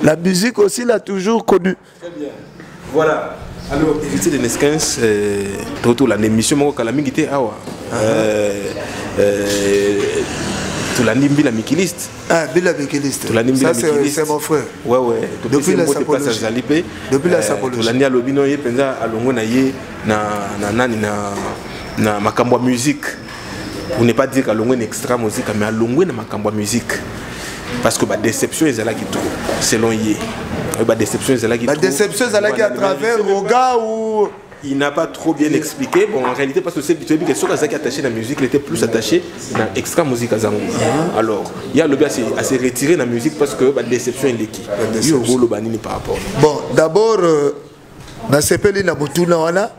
La musique aussi l'a toujours connu. Très bien. Voilà. Alors, héritier de Neskins, tout l'émission, moi, quand la musique était awa. Tout la Bila Mikiliste. Ah, Bila Mikiliste. Ça, c'est mon frère. Ouais, ouais. Depuis la sapologie. Depuis la sapologie. Tout l'année à l'obino, il y a penza à l'ongo na ye na makambo musique. Pour ne pas dire qu'à l'ongo est extra musique, mais à l'ongo na makambo musique. Parce que la déception est là qui trouve, selon Yé. La déception est là qui trouve. La déception est là qui à travers Roga ou... Il n'a pas trop bien expliqué. Bon, en réalité, parce que c'est que ce qui est attaché à la musique, il était plus attaché à l'extra musique à Zango. Alors, il y a le bien à se retirer de la musique parce que la déception est qui. Il y a un rôle par rapport. Bon, d'abord, dans ce pays, la Boutuna,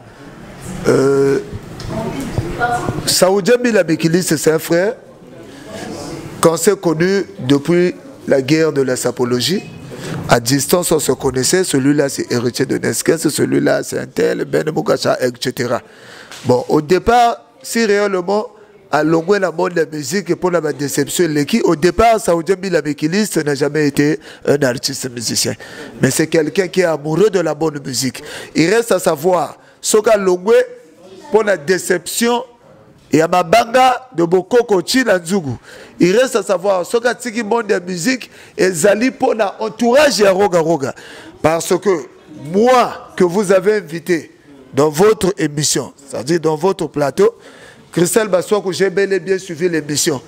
Saoudien Bila Mikiliste, c'est un frère qu'on s'est connu depuis la guerre de la sapologie. À distance, on se connaissait. Celui-là, c'est héritier de Neskins. Celui-là, c'est un tel, Ben Mugacha, etc. Bon, au départ, si réellement, à l'ongoué la monde de la musique et pour la déception, au départ, Saoudien Bila Mikiliste n'a jamais été un artiste musicien. Mais c'est quelqu'un qui est amoureux de la bonne musique. Il reste à savoir, ce qu'a l'ongoué, pour la déception, et à Mabanga de Bokoko Chilanzugu. Il reste à savoir ce qu'a tiki monde de musique et Zali pour l'entourage et Roga Roga. Parce que moi, que vous avez invité dans votre émission, c'est-à-dire dans votre plateau, Christelle Bassouakou, j'ai bel et bien suivi l'émission.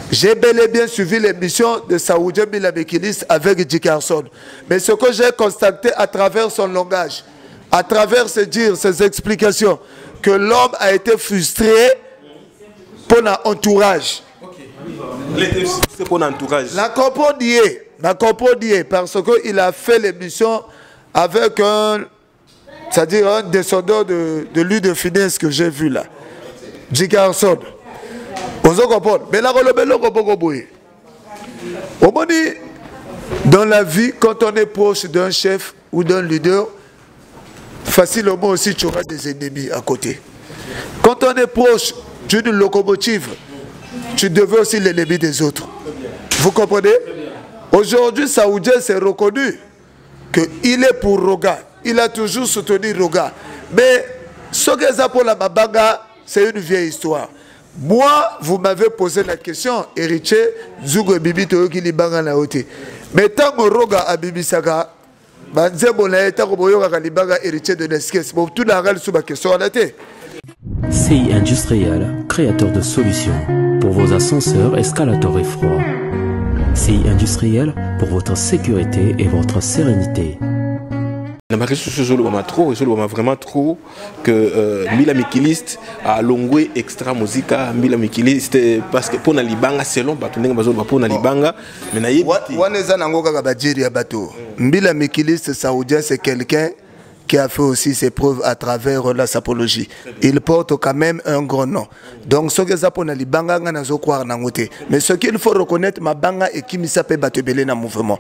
J'ai bel et bien suivi l'émission de Saoudien Bila Mikiliste avec Dick Carson. Mais ce que j'ai constaté à travers son langage, à travers ses dires, ses explications, que l'homme a été frustré pour l'entourage. Il était frustré pour l'entourage. La comprendre parce qu'il a fait l'émission avec un, c'est-à-dire un descendant de lui de finesse que j'ai vu là. Dick Carson. Vous comprenez? Mais là, dans la vie, quand on est proche d'un chef ou d'un leader, facilement aussi tu auras des ennemis à côté. Quand on est proche d'une locomotive, tu deviens aussi l'ennemi des autres. Vous comprenez? Aujourd'hui, Saoudien s'est reconnu qu'il est pour Roga. Il a toujours soutenu Roga. Mais ce que ça pour la Mabanga, c'est une vieille histoire. Moi, vous m'avez posé la question, héritier, Zougo Bibi Toyoki Libanga Naote. Mais tant que Roga a Bibi Saga, CI Industriel, créateur de solutions pour vos ascenseurs, escalators et froids. CI Industriel pour votre sécurité et votre sérénité. Je vraiment trop que Bila Mikiliste a longé extra musica Bila Mikiliste parce que pour na libanga selon batunenga bazoba pour na libanga mais na yebiti waneza nangoka ka bajiri ya bato. Bila Mikiliste Saoudien, c'est quelqu'un qui a fait aussi ses preuves à travers la sapologie. Il porte quand même un grand nom. Donc, ce que ça pour les banga nazo croire nangote. Mais ce qu'il faut reconnaître, ma banga et qui m'issape batebele na mouvement.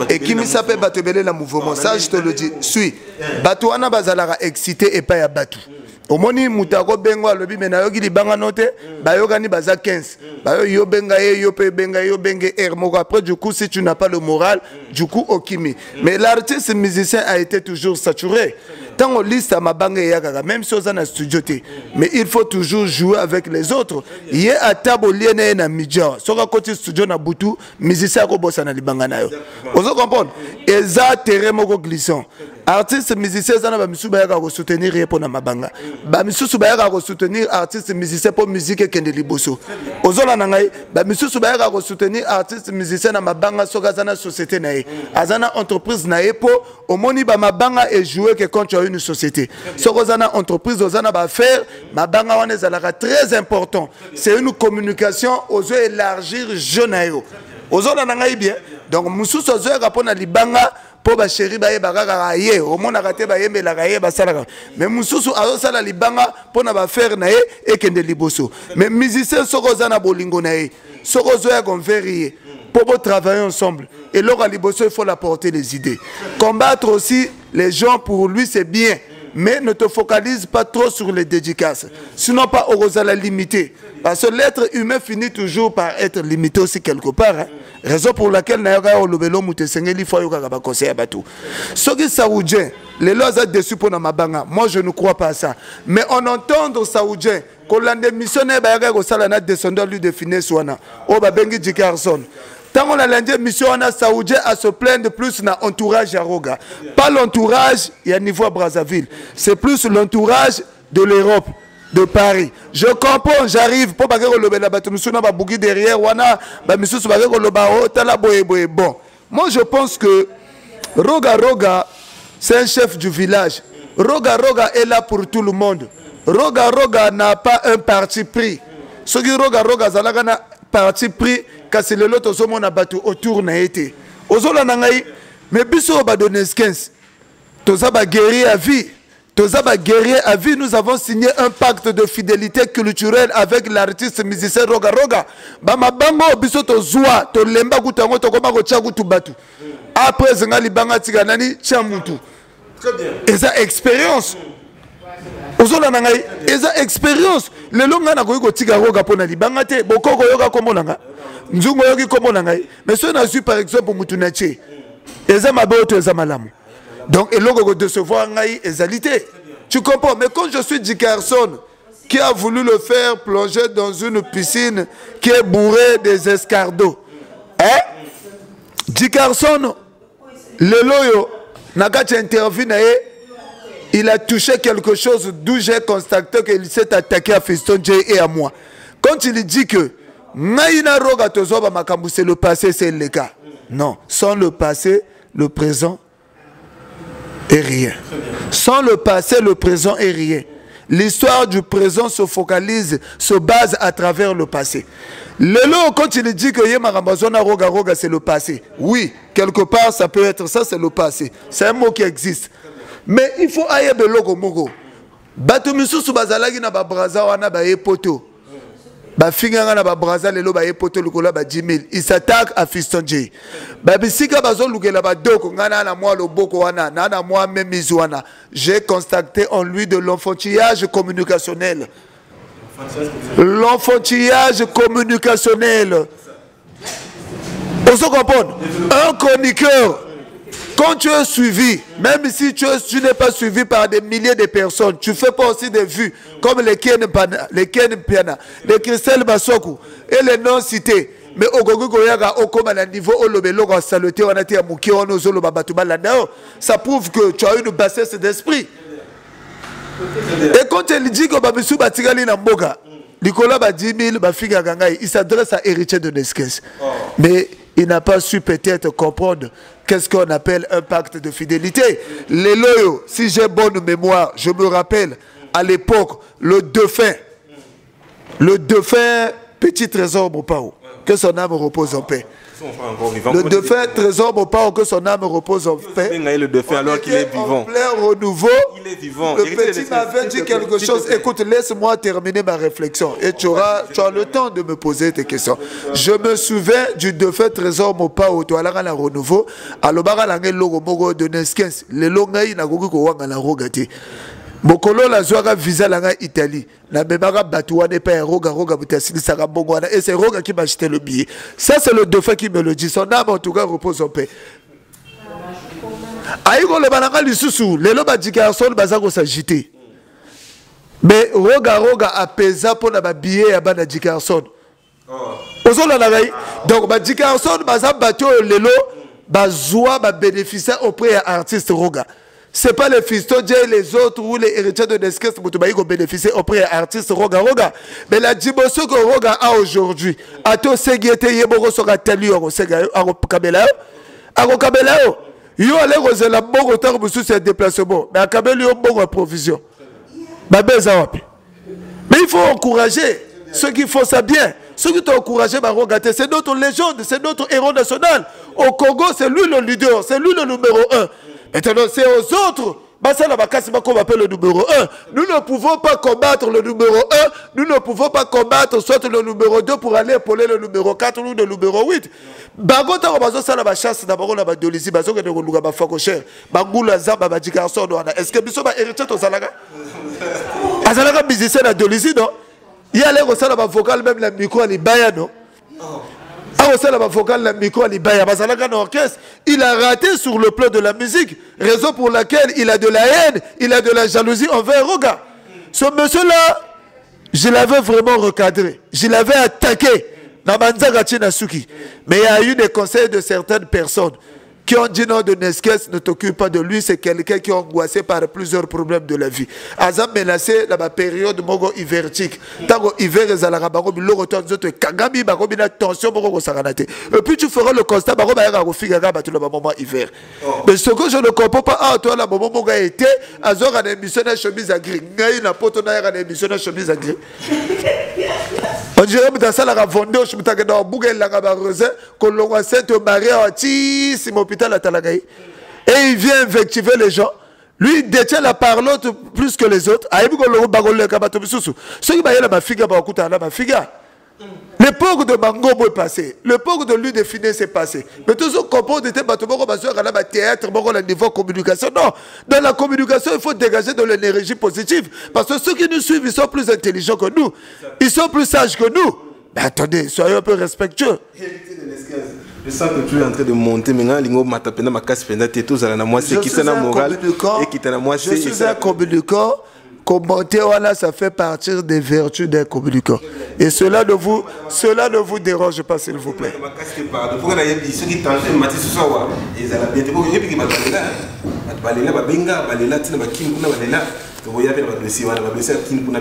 Et qui m'issape batebele na mouvement. Ça, je te le dis. Suis. Batouana bazalara excité et pas ya batou. Au moni mutako bengo alobi menayoki libanga note bayokani baza 15 bayo yo benga yo pe benga yo benge moko. Après du coup si tu n'as pas le moral du coup okimi. Mais l'artiste musicien a été toujours saturé. Tant on liste à mabanga yaka même si on a studio mais il faut toujours jouer avec les autres. Il y a à table liene na midja soka côté studio na butu musicien ko bossa na libanga na yo. Vous comprenez? Eza terrain moko glissant. Artiste musicien zana ba misu bayaka ko soutenir pour na mabanga. Ba misusu bayaka ko soutenir artiste musicien pour musique kende liboso. Ozola na ngai ba misusu bayaka ko soutenir artiste musicien na mabanga soka zana société na ye. Azana entreprise na ye po omoni ba mabanga et jouer que quand tu as une société. Soka zana entreprise ozana ba faire mabanga wana zalaka très important. C'est une communication ozo élargir jeune ayo. Ozola na ngai bien. Donc mususu ozo rapona libanga pour ba chéri ba yebaka ye au monde raté ba yembela ka ye ba salaka mais mususu azo sala libanga pour na ba faire na ye et kende liboso mais musicien soko za na bolingo na ye soko zo ya konferi pour travailler ensemble et là à liboso il faut apporter les idées combattre aussi les gens pour lui c'est bien mais ne te focalise pas trop sur les dédicaces. Sinon, pas au la limiter. Parce que l'être humain finit toujours par être limité aussi quelque part. Hein. Raison pour laquelle Nayaga Olobelo Moutesengeli Foyoka conseil à Batou. Ce qui Saoudien, les lois sont déçus pour Namabanga. Moi, je ne crois pas à ça. Mais on entend dans Saoudien, quand l'on démissionne, Bayaga Salana descendant lui définir Swana. Oh, Babengi Jikarson. Tant qu'on a l'indienne mission, on a Saoudien à se plaindre plus dans l'entourage à Roga. Pas l'entourage, il y a niveau à Brazzaville. C'est plus l'entourage de l'Europe, de Paris. Je comprends, j'arrive. Pour pas que le bâtiment va bouger derrière, wana, bah monsieur se bagage le bao, tala boye. Bon, moi je pense que Roga, c'est un chef du village. Roga est là pour tout le monde. Roga n'a pas un parti pris. Ce qui Roga zalagana parti pris. Kasi le lot ozo mona batu autour na été. Ozo la nangai mais biso ba donner 15. Toza ba guerrier à vie. Nous avons signé un pacte de fidélité culturelle avec l'artiste musicien Roga. Ba mabango biso to zwa to lemba kutango to koma ko chaku tu batu. Après zingali banga tiganani chamutu. Très bien. Et ça expérience. Ozola nangai eza expérience le longa na ko tiga Roga pona libanga te bokoko yoka komonanga. Nzungo yoki komona ngai mais ce n'a su par exemple mutunache eza maboto eza malamu donc eloko de se voir ngai ezalité tu comprends mais quand je suis Dickerson qui a voulu le faire plonger dans une piscine qui est bourrée des escargots hein Dickerson le loyo nakati interview na il a touché quelque chose d'où j'ai constaté qu'il s'est attaqué à Fiston J et à moi quand il dit que Naïna Roga Tozoba Makambu, c'est le passé, c'est le cas. Non, sans le passé, le présent est rien. Sans le passé, le présent est rien. L'histoire du présent se focalise, se base à travers le passé. Lelo, quand il dit que Yemarambazona Roga, c'est le passé. Oui, quelque part, ça peut être ça, c'est le passé. C'est un mot qui existe. Mais il faut aïe belogo mogo. Batumisu subazalagi na babraza wana ba epoto. Ba finganga na ba braza lelo ba epoto lukola ba 10 000 il s'attaque à Fiston J ba bisika bazo lukela ba doko ngana na moi loboko wana na moi même wana j'ai constaté en lui de l'enfantillage communicationnel on se comprend un chroniqueur quand tu es suivi, même si tu n'es pas suivi par des milliers de personnes, tu fais pas aussi des vues comme les Ken Piana, les Christelle Basoku et les non-cités. Mais au Gogoyaga, au comme à niveau au Lobelo, à saluter, on a été à Moukion, aux Zolo Babatouba là-dedans, ça prouve que tu as une bassesse d'esprit. Et quand il dit que Babissou Batigali Namboga, Nicolas ba 10 000, Bafiga Gangaï, il s'adresse à héritier de Nesquez. Mais il n'a pas su peut-être comprendre qu'est-ce qu'on appelle un pacte de fidélité. Les loyaux, si j'ai bonne mémoire, je me rappelle à l'époque, le dauphin, petit trésor Mopao, que son âme repose en paix. Le dauphin trésor Mopao, que son âme repose en paix. Le dauphin alors qu'il est vivant. En plein renouveau. Il est vivant. Le petit m'avait dit quelque chose. Écoute, laisse-moi terminer ma réflexion. Et tu as le temps de me poser tes questions. Je me souviens du dauphin trésor Mopao, tu as la renouveau. Alors, il logo mogo de Neskens. Le longai na gogo wanga la rogati. Bokolo la zoaga visa langa Italie. Na bebara batouane pas roga butasili saka bongwana. Et c'est Roga qui m'a acheté le billet. Ça c'est le dauphin qui me le dit. Son âme en tout cas repose en paix. Aïgo le balanga lisusu. Les loba Dickerson bazako s'agiter. Mais Roga apesa pour na billet à bana Dickerson. Donc Dickerson bazam bateau lelo bazoa ba bénéficier auprès à artiste Roga. Ce n'est pas les Fiston J et les autres ou les héritiers de Nesquez qui ont bénéficié auprès des artistes Roga. Mais la dimension que Roga a aujourd'hui, à tout ce qui était Yeboro sera tenu à Kabelao. À Kabelao, il y a les la bon retard pour ce déplacement. Mais à Kabelao, il y a une provision. Mais il faut encourager ceux qui font ça bien. Ceux qui t'ont encouragé, c'est notre légende, c'est notre héros national. Au Congo, c'est lui le leader, c'est lui le numéro 1. Maintenant, c'est aux autres Basala Bakasi Bako appelle le numéro 1. Nous ne pouvons pas combattre le numéro 1. Nous ne pouvons pas combattre soit le numéro 2 pour aller épauler le numéro 4 ou le numéro 8. Bagota Bazo Sala Bachasse d'abord la Badolisi, Bazo de Luga Bafakocher, Bagula Zamba Badjikarson. Est-ce que Bisso va hériter au Salaga? Azalaga musicien à Dolisi, non? Il y a les Rosala vocal, même la micro à l'Ibaya, non? Il a raté sur le plan de la musique, raison pour laquelle il a de la haine, il a de la jalousie envers Roga. Ce monsieur-là, je l'avais vraiment recadré, je l'avais attaqué. Mais il y a eu des conseils de certaines personnes qui ont dit non, de Neskes ne t'occupe pas de lui, c'est quelqu'un qui est angoissé par plusieurs problèmes de la vie. Azam menacé dans la période mogo hivertique. Tango hiver et zalarabango bilo retourne zoto kagami bago bina tension mogo saranate. Et puis tu feras le constat bago baga rofiga ga batu le moment hiver. Mais ce que je ne comprends pas, ah toi la moment mogo a été azor en émission de chemise à gris. Ngai na poto na en émission de chemise à gris. On dirait que ça la vendé au chimita que dans Bouguel la gabareuse que l'on va s'être marié à Tissim hôpital à Talagaï et il vient invectiver les gens. Lui il détient la parlotte plus que les autres. Aïe que l'on bagole le kabato bisusu. Ceux qui baillent la mafiga ba okuta la mafiga. L'époque de Bangobo est passée. L'époque de lui définir c'est passé. Mais tout ce qu'on comprend de Batomoko Basur à la théâtre, à niveau communication. Non, dans la communication, il faut dégager de l'énergie positive. Parce que ceux qui nous suivent, ils sont plus intelligents que nous. Ils sont plus sages que nous. Mais attendez, soyez un peu respectueux. Je sens que tu es en train de monter maintenant. Je suis un communicant. Commenter, voilà, ça fait partir des vertus d'un communicant. Et cela ne vous dérange pas, s'il vous plaît.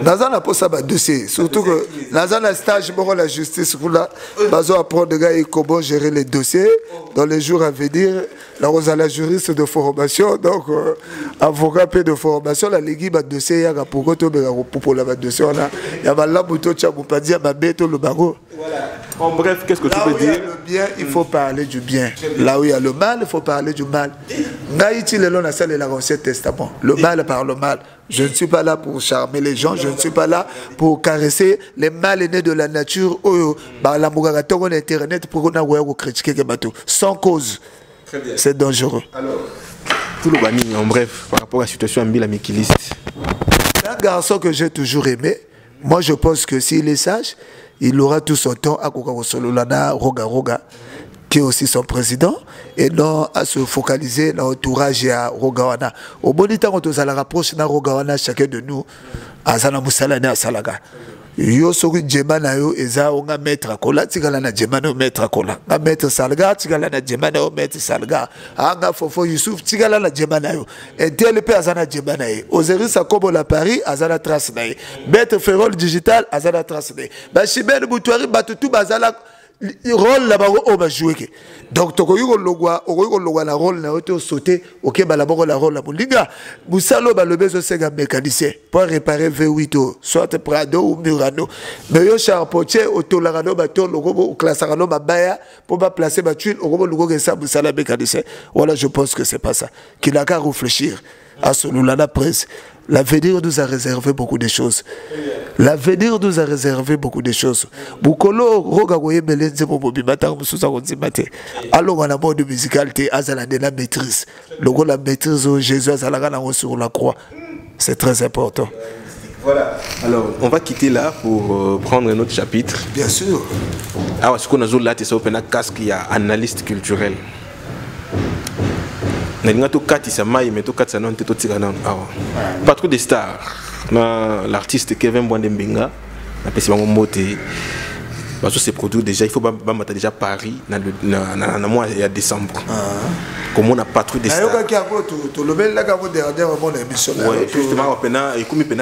Dans un apport ça va dossier, surtout que dans un stage la justice pour là, bazo apprendre de gars comment gérer les dossiers dans les jours à venir. Là on a la juriste de formation, donc avocat de formation, la ligue va dossier ya pour que pour la dossier là, il y a la moto tcha pour pas dire ma bête le bago. En bref, qu'est-ce que tu peux dire? Là où il y a le bien, il faut parler du bien. Là où il y a le mal, il faut parler du mal. Naïti le long la salle de l'Ancien Testament. Le mal par le mal. Je ne suis pas là pour charmer les gens, je ne suis pas là pour caresser les mal nés de la nature. La mougagaton internet pour qu'on critiquer les bateaux. Sans cause. C'est dangereux. Alors, tout le banni, en bref, par rapport à la situation Mbila Mikiliste. C'est un garçon que j'ai toujours aimé. Moi, je pense que s'il est sage, il aura tout son temps à Kokakosololana, Roga, qui est aussi son président, et non à se focaliser dans l'entourage à Rogawana. Au bon temps, quand on a rapproché de Rogawana, chacun de nous, à Zana Moussalane à Salaga. Yo soki djemana yo eza onga maître kola tigala na djemana maître kola na maître salga tigala na djemana yo maître salga anga fofo Youssouf tigala na djemana yo et DLP azana djemana yo Ozeri Sakobo la Paris azana trace na yo maître Ferrol digital azana trace na yo ba Chibene Boutouari batutu bazala rôle là-bas on va jouer donc tu connais le rôle na auto sauter ok bah d'abord la rôle la molinga Moussalo bah le besoin c'est un mécanicien pour réparer V8 soit Prado ou Murano mais yo charpentier auto larano bah ton logo ou classarano bah baya pour pas placer bah tuile au logo que ça Moussala mécanicien voilà je pense que c'est pas ça qu'il a qu'à réfléchir à ce nous la presse. L'avenir nous a réservé beaucoup de choses. L'avenir nous a réservé beaucoup de choses. Bukolo rogagoye melenze mo bimata mususa konzimate. Alors on a mode musicalité azala de la maîtrise. Logo la maîtrise Jésus azala na sur la croix. C'est très important. Voilà. Alors, on va quitter là pour prendre un autre chapitre. Bien sûr. Alors, ce qu'on a là, c'est un casque, il y a analyste culturel. Pas trop de stars. L'artiste Kevin Bwandembenga, parce que c'est produit déjà, il faut battre déjà Paris dans mois il y a décembre. Comme on n'a pas trop de stars. Ouais, justement,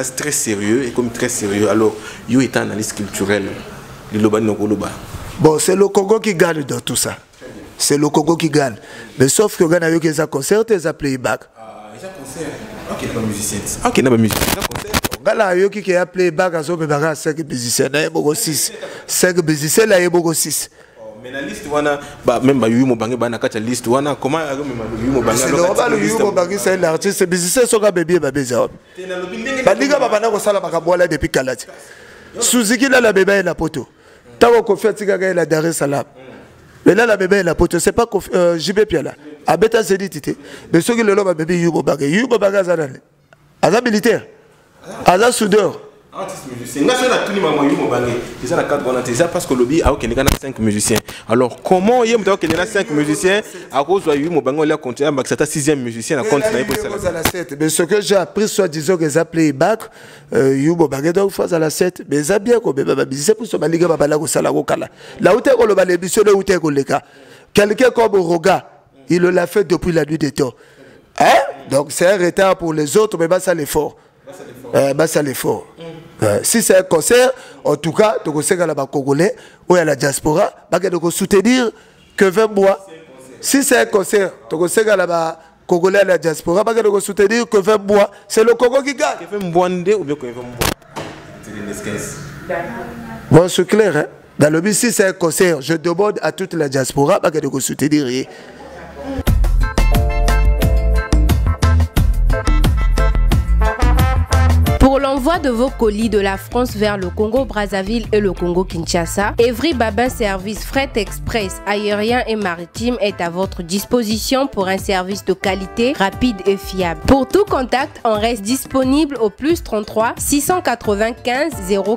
c'est très sérieux et comme très sérieux. Alors, il y a un analyste culturel. Bon, c'est le Congo qui gagne dans tout ça. C'est le Congo qui gagne. Mais sauf que Ghana a eu des concerts et des playback. Des concerts. Ok, il n'y a pas musicien. Ok, il n'y a pas musicien. Ghana a eu qui a playback à 5 musiciens. Il y a 6. 5 musiciens, il y a 6. Mais la liste wana même Yuyu Mobange bana kata liste wana comment Yuyu Mobange c'est normal Yuyu Mobange c'est un artiste musicien soka bébé babeza bandika babana ko sala makabwala depuis Kalati Suzuki là la bébé la poto tawo ko fait tika la Dar es Salaam mais là la bébé la poto c'est pas JB Piala abeta zedi tité mais soki le loba bébé Yuyu Mobange azanale aza militaire aza soudeur. C'est parce que lobby a 5 musiciens. Alors comment il y a 5 musiciens à cause de Mobango il a continué à 6e musicien à continuer pour ça. Mais ce que j'ai appris soit disons que ça playback Mobango donc phase à la 7 mais ça bien comme c'est pour ce maliga babala ko sala ko kala. Là où tu ko le l'émission là où tu ko le cas. Quelqu'un comme Roga, il l'a fait depuis la nuit des temps. Hein? Donc c'est un retard pour les autres mais ça l'effort. Ça l'effort. Si c'est un concert, en tout cas, tu conseilles à la Congolais ou à la diaspora, de soutenir que 20 mois. Si c'est un concert, tu conseilles à la Congolais à la diaspora, de soutenir que 20 mois. C'est le Congo qui gagne. Bon, c'est clair. Hein? Dans le but, si c'est un concert, je demande à toute la diaspora de soutenir. Pour l'envoi de vos colis de la France vers le Congo-Brazzaville et le Congo-Kinshasa, Evry Babin Service Fret Express aérien et maritime est à votre disposition pour un service de qualité, rapide et fiable. Pour tout contact, on reste disponible au plus 33 695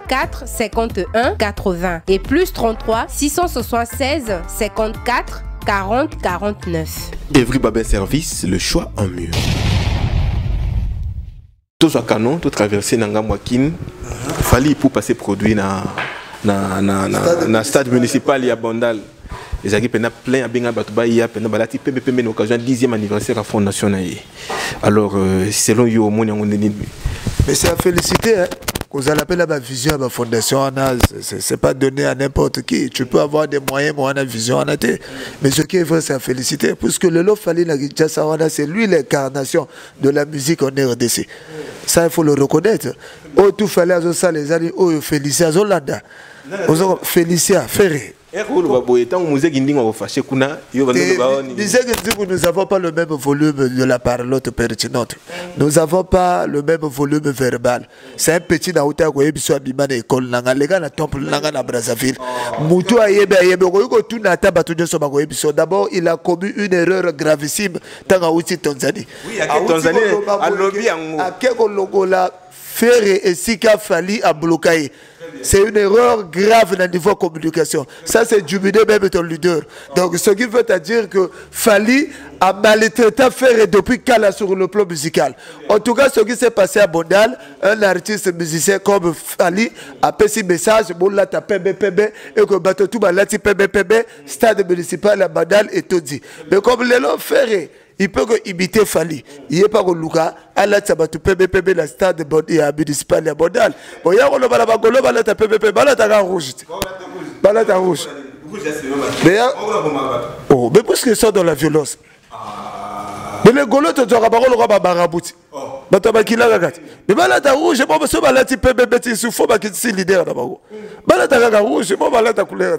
04 51 80 et plus 33 676 54 40 49. Evry Babin Service, le choix en mieux. Tous à canon, tout traversé dans Gamwakin, fallait pour passer produit na stade municipal ya Bondal. Les équipes ont plein à bien battre il y a peine balati PBP mais l'occasion 10e anniversaire à fondation naïe. Alors selon yo mon mais c'est à féliciter hein. Vous allez appeler la vision à la fondation, c'est pas donné à n'importe qui. Tu peux avoir des moyens, mais on a vision, on a été. Mais ce qui est vrai, c'est à féliciter. Puisque le lot fallait la Kinshasa, c'est lui l'incarnation de la musique en RDC. Ça, il faut le reconnaître. Oh, tout fallait à ça, les amis, oh, Félicia, Zolanda. Félicia, Ferré. Nous n'avons pas le même volume de la parlotte pertinente. Nous n'avons pas le même volume verbal. C'est un petit naouta qui est sur Abimane école. Les gars, na temple na Brazzaville. Moutou ayebe ayebe. D'abord, il a commis une erreur gravissime dans la Tanzanie. Oui, à Tanzanie, à lobby à Keko Logola, Ferré et Sika Fali à bloquer. C'est une erreur grave dans le niveau de communication. Ça, c'est diminuer même ton leader. Donc, ce qui veut dire que Fali a maltraité Ferré depuis Kala sur le plan musical. En tout cas, ce qui s'est passé à Bondal, un artiste musicien comme Fali a fait un message, bon là, tu as PBPB, et que Batotou, là, tu PBPB, stade municipal à Bondal et tout dit. Mais comme l'élan Ferré, il peut imiter Fali. Il n'est pas au Louga. Allah tabatu PBPB la stade municipal à Bondal. Bon, il y a un bagolo, il y a PBPB, il y a rouge. Il y a rouge. Oh, mais parce qu'ils sont dans la violence. Mais les golos, tu dois avoir le roi Barabouti. Mais tu as kila gagat. Mais là, tu as rouge. Je pense que tu as PBPB, tu souffres, tu es leader d'abord. Mais là, tu as rouge. Je pense que tu as couleur.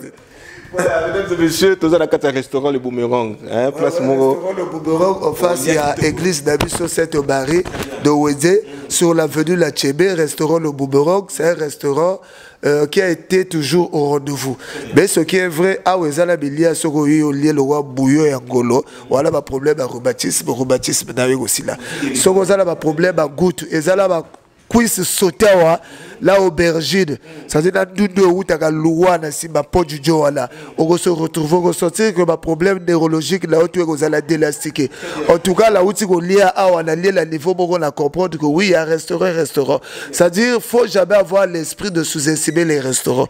Voilà, mesdames et messieurs, tous à la carte restaurant le Boomerang. Hein, place Moro. Restaurant le Boomerang, en face, il y a l'église d'Abisso 7 au Barry de Ouédé, sur l'avenue La Tchébé. Restaurant le Boomerang, c'est un restaurant qui a été toujours au rendez-vous. Mais ce qui est vrai, à Ouézala Bilia, ce qu'on a lié le roi Bouyo et Angolo, voilà le problème à rhumatisme n'a aussi là. Ce qu'on a le problème à goutte, et ça là, cuisse sauter là aubergine ça dit dans deux où t'as loi na si ma pot du jour là on se retrouve ressortir que ma problème neurologique là où tu es aux la délastiquer en tout cas là où tu lié à on a lié la niveau pour on a comprendre que oui il y a un restaurant c'est à dire faut jamais avoir l'esprit de sous-estimer les restaurants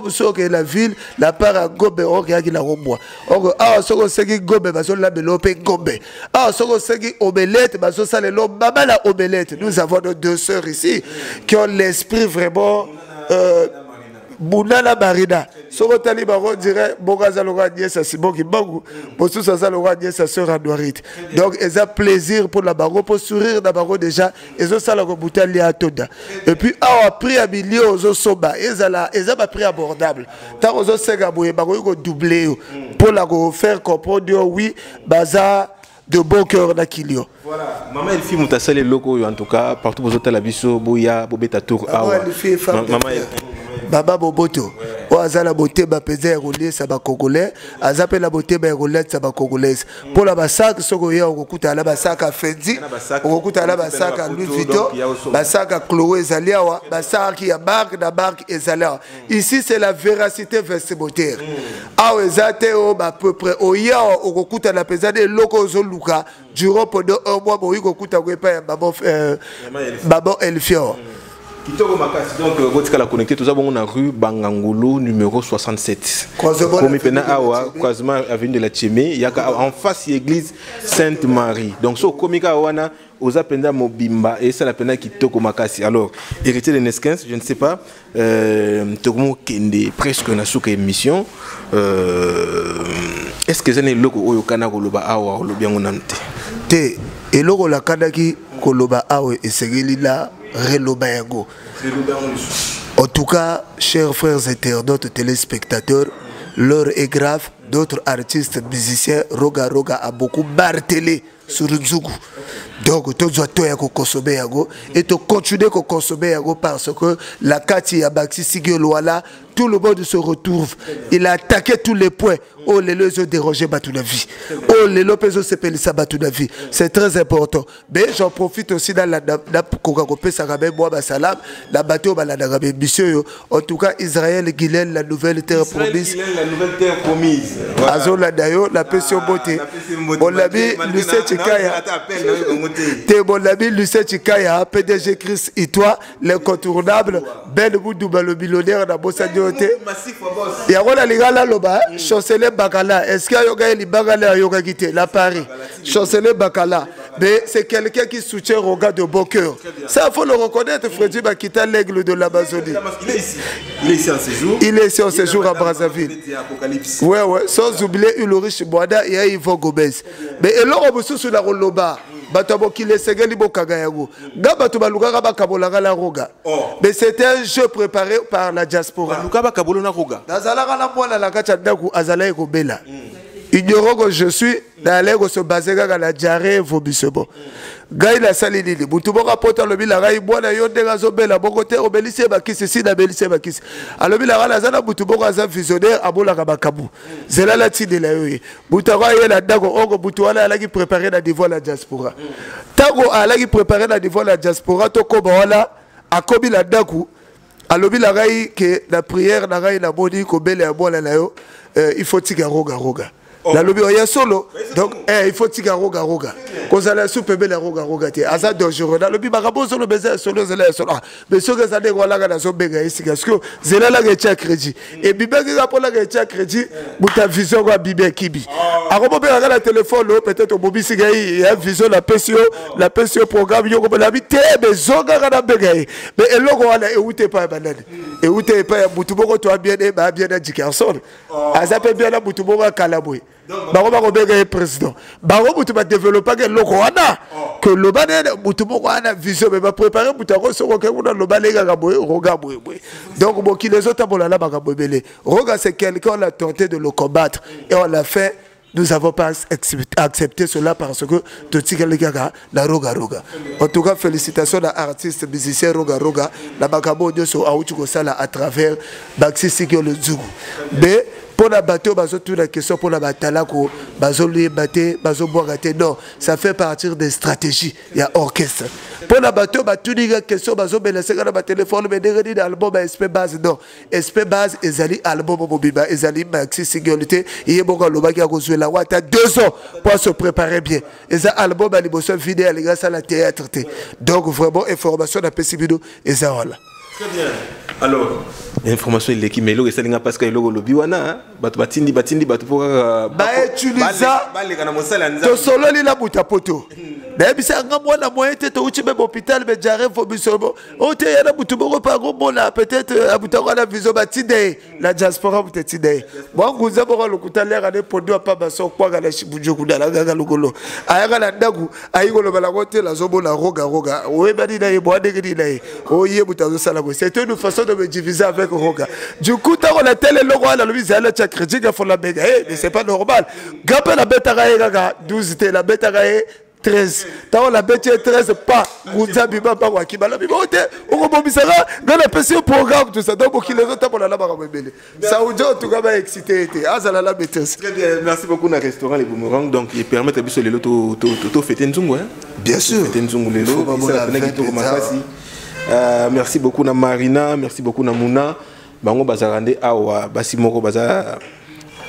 pour ceux que la ville la part à gobe on regarde la rombois on ah ce qu'on sait que gobe parce que la belope gobe ah ce qu'on sait que omelette parce que ça les l'homme maman la omelette nous avons nos deux sœurs ici qui ont l'esprit vraiment Bounala Barida. Soro Tali Baro dirait Bogaza Lora Niesa Siboki Bangu, Bosu Saza Lora Niesa Sera Douarit. Donc, ils ont plaisir pour la Baro, pour sourire d'abord déjà, ils ont ça la Boutal Lia Toda. Et puis, a pris à milieu aux Soba, ils ont pas pris abordable. Tant aux Segaboué, Baro, ils ont doublé pour la faire comprendre, oui, Baza. De bon cœur d'Akilio. Voilà. Maman, elle fait Moutassal et Loco, en tout cas, partout aux hôtels Abisso, Boya, Bobeta Tour. Maman, elle fait femme. Maman, Baba Boboto. O Azala Boté, Bapézé, Rolé, Saba Congolais. Azapé la Boté, Rolé, Saba Congolaise. Pour la Bassac, Sogoya, on recoute à la Bassac à Fendi, on recoute à la Bassac à Louis Vuitton, Bassac à Chloé Zaliawa, Bassac qui a barque, la barque et Zaliawa. Ici, c'est la véracité vestibotaire. Ah, Ezate, à peu près, au ya, on recoute à la pesade, Loco Zoluka, durant pendant un mois, on recoute à Babon Elfior. Donc, votre la connecté, tout ça, on a rue Bangangolo, numéro 67. Comme il Awa, croisement avenue de la Tchémé, il y a en face l'église Sainte-Marie. Donc, so komika wana, aux apenda mobimba, et ça la pena qui toko makasi. Alors, héritier de Neskins, je ne sais pas, Togomo Kende, presque na souka émission. Est-ce que c'est un logo au Yokana Goloba Awa, ou bien on a Te, et logo la Kanaki, Koloba Awa, et c'est là. Relobayago. En tout cas, chers frères internautes, téléspectateurs, l'heure est grave. D'autres artistes, musiciens, Roga a beaucoup martelé sur Nzugu. Donc, tu dois consommer et tu continuer à consommer parce que la Kati Yabaxi Sigolwala, tout le monde se retrouve. Il a attaqué tous les points. Oh, les lois ont dérangé la vie. Oh, les lopes ont s'épellé ça la vie. C'est très important. Mais j'en profite aussi dans la en tout cas, Israël Guilhem, la nouvelle terre promise. La nouvelle terre promise. Azola Dayo, la passion beauté. Mon ami Lucien Chikaya. Mon ami Lucien Chikaya, PDG Chris et toi, l'incontournable, Ben Boudouba, le millionnaire dans Bossa Dioté. Il y a un Ligala Loba, chancelier Bakala. Est-ce qu'il y a un Bagala Yoga Guité, la Paris? Chancelier Bakala. Mais c'est quelqu'un qui soutient Roga de bon cœur. Ça, il faut le reconnaître, Freddy Bakita, l'aigle de l'Amazonie. Il est ici. Il est ici en séjour. Il est ici en séjour à Brazzaville. Ouais, ouais. Sans oublier Ulrich Boada et Yvon Gomez. Mais et là, on me sur la Roloba. Mais c'était un jeu préparé par la diaspora. Ignorant que je suis, d'aller se baser dans la diarrhée vomissement. Gaï la salini, Boutoubon rapporte le bilaraï, bois la yonde gazobela, bon côté, obélissé bakis, si la bélissé bakis. Alors bilara la zana Boutoubon gaza visionnaire, abola rabakabu. Zela la tide la yoye. Boutara et la dago, ongo Boutouala a qui préparer la divoire la diaspora. Tago a qui préparer la divoire la diaspora, toko baola, a kobi la dago. Alors bilaraï que la prière n'a rien à boni, kobele à bola la yo, il faut tiga roga. La lobby est solo, donc il faut tirer roga. Quand ça soupe belle roga asa dangereux. La lobby barabo solo baiser solo zela solo. Mais ce que ça dit voilà que ça bega ici parce que zela la gacha crédit. Et bibe qui pour la gacha crédit, buta vision quoi bibe kibi. Arobo be la téléphone peut-être au bobi sigai il y a vision la PCO programme yo comme la bité mais zonga na bega. Mais et logo wala éouté pas banane. Éouté pas butubo to bien Dickerson. Asa peut bien la butubo kalaboué. Baro bega président. Baro butu ba développer que loko wana que le bané butu boko wana vision mais va préparer butu ko so ko na lo balega ga boy roga boy. Donc bon qui les autres bola la ba bobele. Roga c'est quelqu'un on a tenté de le combattre et on l'a fait. Nous n'avons pas accepté cela parce que de Tigaligaga, la Roga. En tout cas, félicitations à l'artiste musicien Roga, la Bakabo de so Aoutuko Sala à travers Baxi Sigio le Zougou. Mais pour la bateau, toute la question pour la batalako, lui battre, boire, non, ça fait partir des stratégies. Il y a orchestre. Pour la bateau, tout la question, c'est le téléphone, mais des albums SP base, non. SP base, ils album Bobiba, ils maxi sécurité, et il y a un qui a reçu la ouate à 2 ans pour se préparer bien. Ils ont album, ils ont vidéo, ils ont la théâtre. Donc vraiment, information à Pessibido, et ça voilà. Très bien. Alors, l'information est qui mais là c'est parce que le biwana batindi pour utiliser to solo li la buta poto na bisa ngamo na moyen te to uchi be hôpital be jare fo bisobo o te yana butubo pa go na peut-être abutako na viso batide la diaspora butide bon nguza boko lokutalera ne podo pa baso kwa ga shibujo kudala ga lukolo ayaka na ndaku ayikolo bala kote la zobo na roga o ebadi na yebo adegidi na o yebu tazo sala bo c'est une façon de me diviser avec roga du coup ta on a télé logo ala lobisa la cha critique faut la bega mais c'est pas normal gape la beta ga 12 te la beta ga 13 ta la beta 13 pas nguza biba ba wa kibala biba ote o ko bisara dans le PC programme tout ça donc qui les autres pour la ba rebelle ça ou tout cas ba excité était azala la bêtise. Très bien, merci beaucoup na restaurant les boomerangs donc il permet de biso le to fêter nzungu hein. Bien sûr. Fêter nzungu le lo merci beaucoup na Marina, merci beaucoup na Mouna. Bango bazarande awa basi moko baza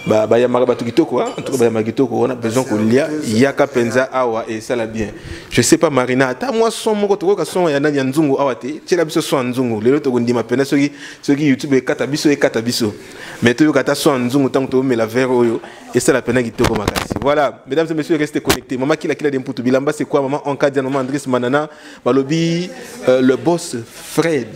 ba ya mara batu kitoko en tout cas ba ya magitoko on a besoin qu'on lia yaka penza awa et ça la bien. Je sais pas Marina ata moi son moko to ka son ya na nzungu awa te tshela biso son nzungu lelo to ndima pena soki YouTube ekata biso mais to kata son nzungu tant to me la verre oyo et ça la pena kitoko makasi. Voilà, mesdames et messieurs, restez connectés. Maman Kila d'Imputu Bilamba, c'est quoi maman Ankadia, maman Andris Manana, Balobi, le boss Fred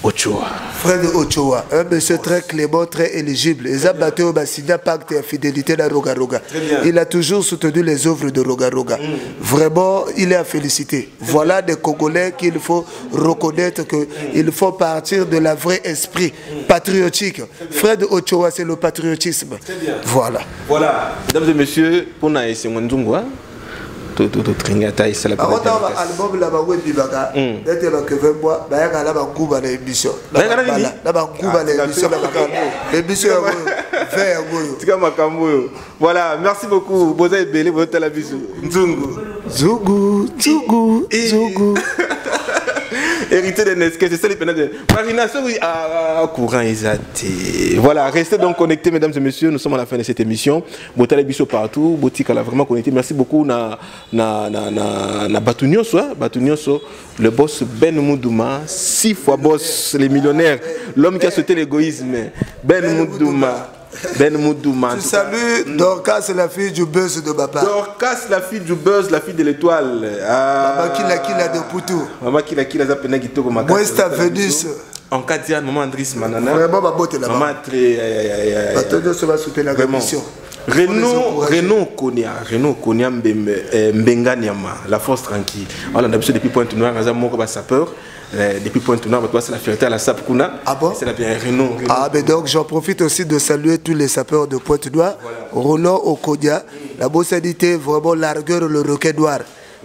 Ochoa. Fred Ochoa, un monsieur très clément, très éligible. Il a battu au Bassina Pacte et fidélité de Roga Roga. Il a toujours soutenu les œuvres de Roga Roga. Vraiment, il est à féliciter. Voilà des Congolais qu'il faut reconnaître qu'il faut partir de la vraie esprit patriotique. Fred Ochoa, c'est le patriotisme. Voilà. Voilà, mesdames et messieurs, pour naïs, c'est mon Djungwa. Tout tringata et ça la parole. Album la bawe bibaka. D'être là que veut moi, baïa la bakuba la émission. La bakuba la émission la bakambo. L'émission vert goyo. Tika makambo. Voilà, merci beaucoup. Boza et belé votre la bisu. Nzungu. Zungu. Hérité de Nesque, c'est ça les pénales de Marina, oui, à courant exacté. Voilà, restez donc connectés, mesdames et messieurs. Nous sommes à la fin de cette émission. Botale Bisso partout, Boutique à la vraiment connecté. Merci beaucoup na Batunyoso, le boss Ben Moudouma, 6 fois boss, les millionnaires, l'homme qui a sauté l'égoïsme, Ben Moudouma. Tu salues Dorcas, la fille du buzz de papa. Dorcas, la fille du buzz, la fille de l'étoile. Maman Kila de Poutou. Maman Kila Zapena Gitoko Makasi. Westa Venus. En Kadia, maman Andris Manana. Vraiment, ma botte là-bas. Maman très. Maintenant, ça va soutenir la mission. Renault Konya Mbenga Nyama, la force tranquille. On a besoin depuis Pointe Noire, on a un sapeur. Depuis Pointe Noire, c'est la fierté à la Sapkuna. Ah bon? C'est la bien Renault. Ah, mais donc j'en profite aussi de saluer tous les sapeurs de Pointe Noire. Voilà. Roland Okodia, la bossalité, vraiment largueur, le requin noir.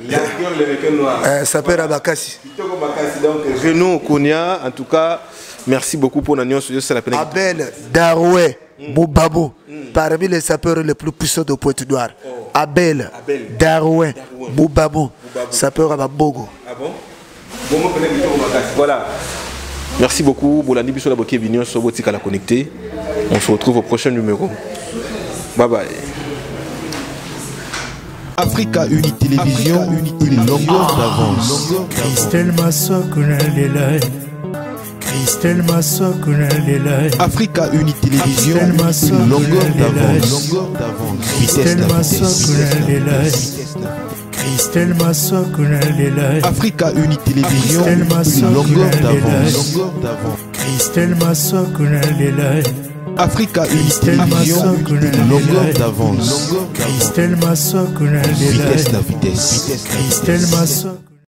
Largueur, le requin noir. Sapeur à Bakassi. Donc Renault Konya, en tout cas, merci beaucoup pour l'annonce. Abel Daroué Boubabou, parmi les sapeurs les plus puissants de Pointe Noire. Abel Daroué Boubabou, sapeur à Babogo. Ah bon? Voilà. Merci beaucoup. Bolandi Bisso la Boké Vignon sur Botika la connecté. On se retrouve au prochain numéro. Bye bye. Africa Uni Télévision, une longueur d'avance. Christelle Massokuna Lelai. Christelle Massokuna Lelai. Africa Uni Télévision, une longueur d'avance. Christelle Massokuna Lelai. Christelle Massokuna Lelai. Africa Uni Télévision, une longueur d'avance. Christelle Massokuna Lelai. Africa Uni Télévision, une longueur d'avance. Christelle Massokuna Lelai. Vitesse la vitesse. Christelle Massokuna.